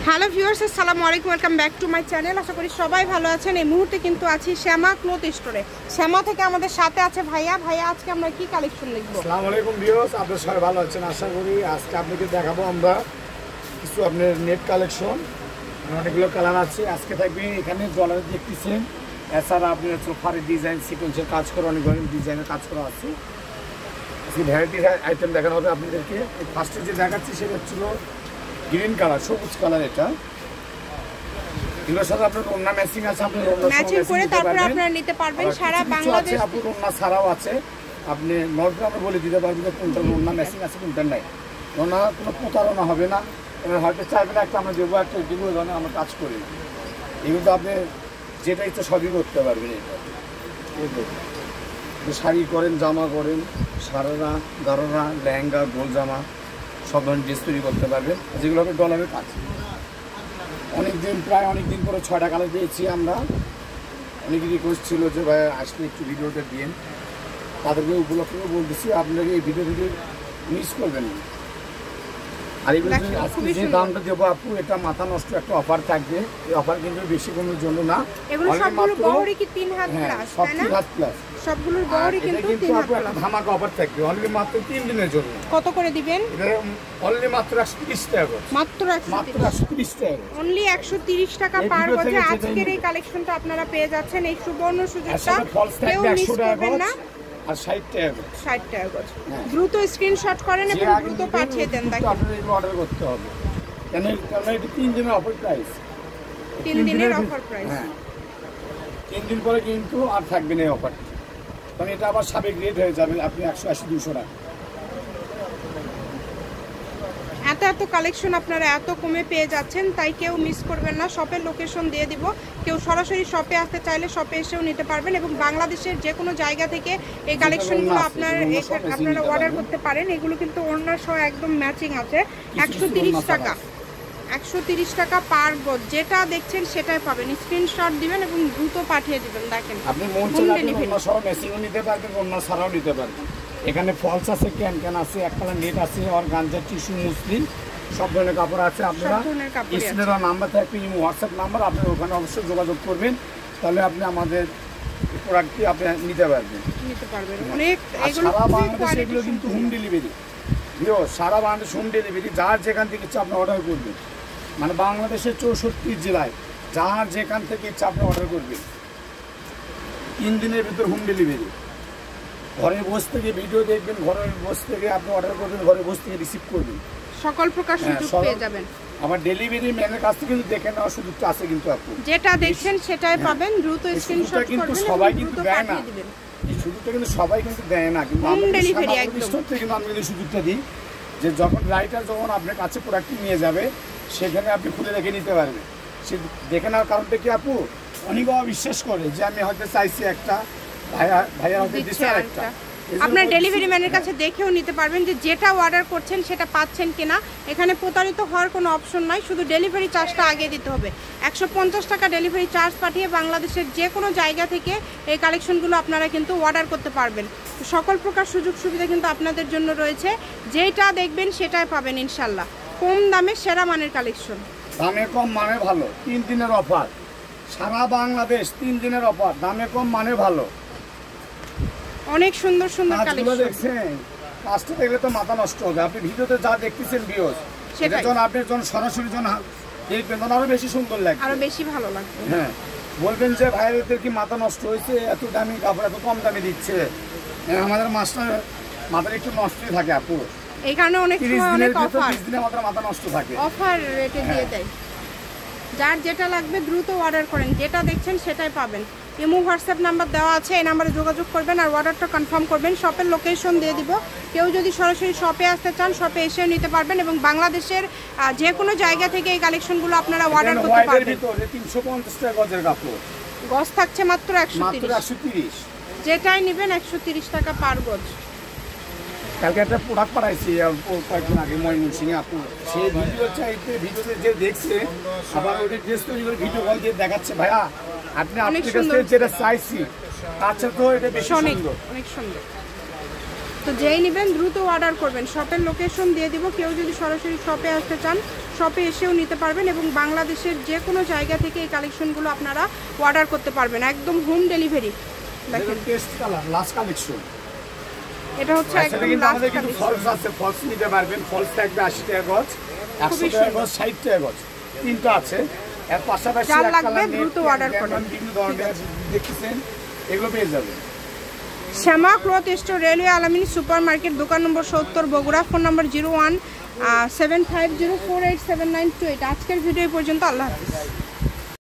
Hello viewers, আসসালামু আলাইকুম, welcome back to my channel. আশা করি সবাই ভালো আছেন। এই মুহূর্তে কিন্তু আছি শ্যামা ক্লথ স্টোরে। শ্যামা থেকে আমাদের সাথে আছে ভাইয়া। আজকে আমরা কি কালেকশন দেখব? আসসালামু আলাইকুম ভিউয়ার্স, আপনারা সবাই ভালো আছেন আশা করি। আজকে আপনাকে দেখাবো আমরা কিছু আপনার নেট কালেকশন, অনেকগুলো কালার আছে। আজকে থাকবে এখানে জলার দেখতেছেন, এছাড়া আপনার সোফারের ডিজাইন সিকোয়েন্সের কাজ করা, অনেক ধরনের ডিজাইনের কাজ করা আছে। আজকে ভ্যারাইটি আইটেম দেখানো হবে আপনাদেরকে। ফার্স্টে যে দেখাচ্ছি সেটা হচ্ছিল গ্রিন কালার, সবুজ কালার। এটা এগুলোর সাথে আপনার ওন্না ম্যাচিং আছে, আপনি ম্যাচিং করে তারপরে আপনারা নিতে পারবেন সারা বাংলাদেশ। আপনার ওন্না ছাড়াও আছে, আপনি নর্মাল আমরা বলে দিতে পারবেন যে কোনটার ওন্না ম্যাচিং আছে কোনটার নাই। ওন্না কোনো প্রতারণা হবে না। এবার হয়তো চাইবেন একটা আমরা দেবো, একটা দেবো, এই ধরনের আমরা কাজ করি না। এগুলো তো আপনি যেটা ইচ্ছা সবই করতে পারবেন। এটা শাড়ি করেন, জামা করেন, সারারা, গারোরা, লেহেঙ্গা, গোল জামা, সব ধরনের ড্রেস তৈরি করতে পারবেন, যেগুলো হবে ডলারের কাজ। প্রায় অনেক দিন পরে 6টা কালার পেয়েছি আমরা। অনেকে রিকোয়েস্ট ছিল যে ভাই আসলে একটু ভিডিওটা দিন, তাদেরকে উপলক্ষে বলতেছি আপনাকে এই ভিডিও মিস করবেন না। আর এগুলো আজকে যে দামটা দেবো আপু, এটা মাথা নষ্ট একটা অফার থাকবে। এই অফার কিন্তু বেশি কমের জন্য না, সবগুলোর বহরই কিন্তু 3 হাত প্লাস। ধামাকা অফার থাকবে অনলি মাত্র 3 দিনের জন্য। কত করে দিবেন? অনলি মাত্র 130 টাকা। মাত্র 130 টাকা, অনলি 130 টাকা পার গজে আজকের এই কালেকশনটা আপনারা পেয়ে যাচ্ছেন। এই সুবর্ণ সুযোগটা কেউ মিস করবেন না। আর 60 টাকা, 60 টাকা গজ। দ্রুত স্ক্রিনশট করেন এবং দ্রুত পাঠিয়ে দেন। দেখেন আপনাদের এগুলো অর্ডার করতে হবে, কেন এটা 3 দিনের অফার প্রাইস। 3 দিনের অফার প্রাইস। হ্যাঁ, 3 দিন পরে কিন্তু আর থাকবে না এই অফার, কারণ এটা আবার সাবেক রেট হয়ে যাবে। আপনি 180-200 টাকা। এত কালেকশন আপনারা এত কমে পেয়ে যাচ্ছেন, তাই কেউ মিস করবেন না। শপের লোকেশন দিয়ে দিব, কেউ সরাসরি শপে আসতে চাইলে শপে এসেও নিতে পারবেন এবং বাংলাদেশের যে কোনো জায়গা থেকে এই কালেকশনগুলো আপনারা অর্ডার করতে পারেন। এগুলো কিন্তু ওড়না সহ একদম ম্যাচিং আছে। 130 টাকা, 130 টাকা পার গজ। যেটা দেখছেন সেটাই পাবেন। স্ক্রিনশট দিবেন এবং দ্রুত পাঠিয়ে দিবেন। দেখেন আপনি মন চাইলে ওড়না সহ ম্যাচিংও নিতে পারবেন, ওড়না ছাড়াও নিতে পারবেন। এখানে ফলস আছে, ক্যান আছে, এক কালার নেট আছে, অর্গানজা, টিস্যু, মুসলিম, সব ধরনের কাপড় আছে। আপনারা স্ক্রিনের নাম্বার থাকবে, হোয়াটসঅ্যাপ নাম্বার, আপনি ওখানে অবশ্যই যোগাযোগ করবেন, তাহলে আপনি আমাদের প্রোডাক্টটি আপনি নিতে পারবেন। সারা বাংলাদেশে এগুলো কিন্তু হোম ডেলিভারি। সারা বাংলাদেশ হোম ডেলিভারি, যার যেখান থেকে ইচ্ছা আপনি অর্ডার করবেন। মানে বাংলাদেশের 64 জেলায় যার যেখান থেকে ইচ্ছা আপনি অর্ডার করবেন। 3 দিনের ভিতর হোম ডেলিভারি। ঘরে বসে থেকে ভিডিও দেখবেন, ঘরে বসে থেকে আপনি অর্ডার করবেন, ঘরে বসে থেকে রিসিভ করবেন, সকল প্রকার সুযোগ পেয়ে যাবেন। আমার ডেলিভারি ম্যানের কাছ থেকে কিন্তু দেখে নেওয়ার সুযোগটা আছে কিন্তু আপনি যেটা দেখছেন সেটাই পাবেন। দ্রুত স্ক্রিনশট করবেন, সবাই কিন্তু দেয় না এই সুযোগটা, কিন্তু সবাই কিন্তু দেয় না। কিন্তু হোম ডেলিভারি একদম কিন্তু আমি কিন্তু সুযোগটা দিই যে যখন রাইটার যখন আপনার কাছে প্রোডাক্টটি নিয়ে যাবে, সেখানে আপনি খুলে রেখে নিতে পারবেন। সে দেখে নেওয়ার কারণটা কি আপু, অনেকে বিশ্বাস করে যে আমি হয়তো চাইছি একটা, ভাইয়া হয়তো দিচ্ছে আরেকটা। আপনার ডেলিভারি ম্যানের কাছে দেখেও নিতে পারবেন যে যেটা অর্ডার করছেন সেটা পাচ্ছেন কিনা। এখানে প্রতারিত হওয়ার কোনো অপশন নাই, শুধু ডেলিভারি চার্জটা আগে দিতে হবে। 150 টাকা ডেলিভারি চার্জ পাঠিয়ে বাংলাদেশের যে কোনো জায়গা থেকে এই কালেকশনগুলো আপনারা কিন্তু অর্ডার করতে পারবেন। সকল প্রকার সুযোগ সুবিধা কিন্তু আপনাদের জন্য রয়েছে। যেটা দেখবেন সেটাই পাবেন ইনশাল্লাহ। কম দামে সেরা মানের কালেকশন, দামে কম মানে ভালো। 3 দিনের অফার, সারা বাংলাদেশ 3 দিনের অফার, দামে কম মানে ভালো। অনেক সুন্দর সুন্দর কালেকশন দেখছেন, কাজটা দেখলে তো মাথা নষ্ট হবে। আপনি ভিডিওতে যা দেখতেছেন ভিউয়ার্স, সেটা যখন আপনি যখন সরাসরি যখন দেখবেন তখন আরো বেশি সুন্দর লাগবে, আরো বেশি ভালো লাগবে। হ্যাঁ, বলবেন যে ভাই এদের কি মাথা নষ্ট হয়েছে, এত দামি কাপড় এত কম দামে দিচ্ছে। আমাদের মাস্টার মাথার একটু নষ্টই থাকে আপু, এই কারণে অনেক সময় অনেক অফার, 30 দিনে আমাদের মাথা নষ্ট থাকে, অফার রেটে দিয়ে দেয়। যার যেটা লাগবে দ্রুত অর্ডার করেন, যেটা দেখছেন সেটাই পাবেন। ইমো হোয়াটসঅ্যাপ নাম্বার দেওয়া আছে, এই নাম্বারে যোগাযোগ করবেন আর অর্ডারটা কনফার্ম করবেন। শপের লোকেশন দিয়ে দিব, কেউ যদি সরাসরি শপে আসতে চান শপে এসেও নিতে পারবেন এবং বাংলাদেশের যে কোনো জায়গা থেকে এই কালেকশনগুলো আপনারা অর্ডার করতে পারবেন। 350 টাকা গজের কাপড়, গজ থাকছে মাত্র 130। যেটাই নেবেন 130 টাকা পার গজ। কালকে একটা প্রোডাক্ট পাঠাইছি কয়েকদিন আগে ময়মনসিংহে আপু, সেই ভিডিও চাইতে ভিডিওতে যে দেখছে আবার ওটা ড্রেস তৈরি করে ভিডিও কল দিয়ে দেখাচ্ছে, ভাইয়া আপনি আপনার কাছে যেটা চাইছি তার চেয়ে তো এটা বেশি সুন্দর, অনেক সুন্দর। তো যেই নেবেন দ্রুত অর্ডার করবেন। শপের লোকেশন দিয়ে দিব, কেউ যদি সরাসরি শপে আসতে চান শপে এসেও নিতে পারবেন এবং বাংলাদেশের যে কোনো জায়গা থেকে এই কালেকশনগুলো আপনারা অর্ডার করতে পারবেন, একদম হোম ডেলিভারি। দেখেন টেস্ট কালার লাস্ট কালেকশন, এটা হচ্ছে একদম লাস্ট কালেকশন। ফলস আছে, ফলস নিতে পারবেন। ফলস থাকবে 80 টাকা গজ, 100 টাকা গজ, 60 টাকা গজ, তিনটা আছে। এর পাশাপাশি যার এক লাগবে কালার দ্রুত অর্ডার করুন। বিভিন্ন ধরনের দেখতেছেন, এগুলো পেয়ে যাবেন। শ্যামা ক্লথ স্টোর, রেলওয়ে আলামিন সুপার মার্কেট, দোকান নম্বর 70, বগুড়া। ফোন নম্বর 0175048792। আজকের ভিডিও পর্যন্ত। আল্লাহ হাফিজ।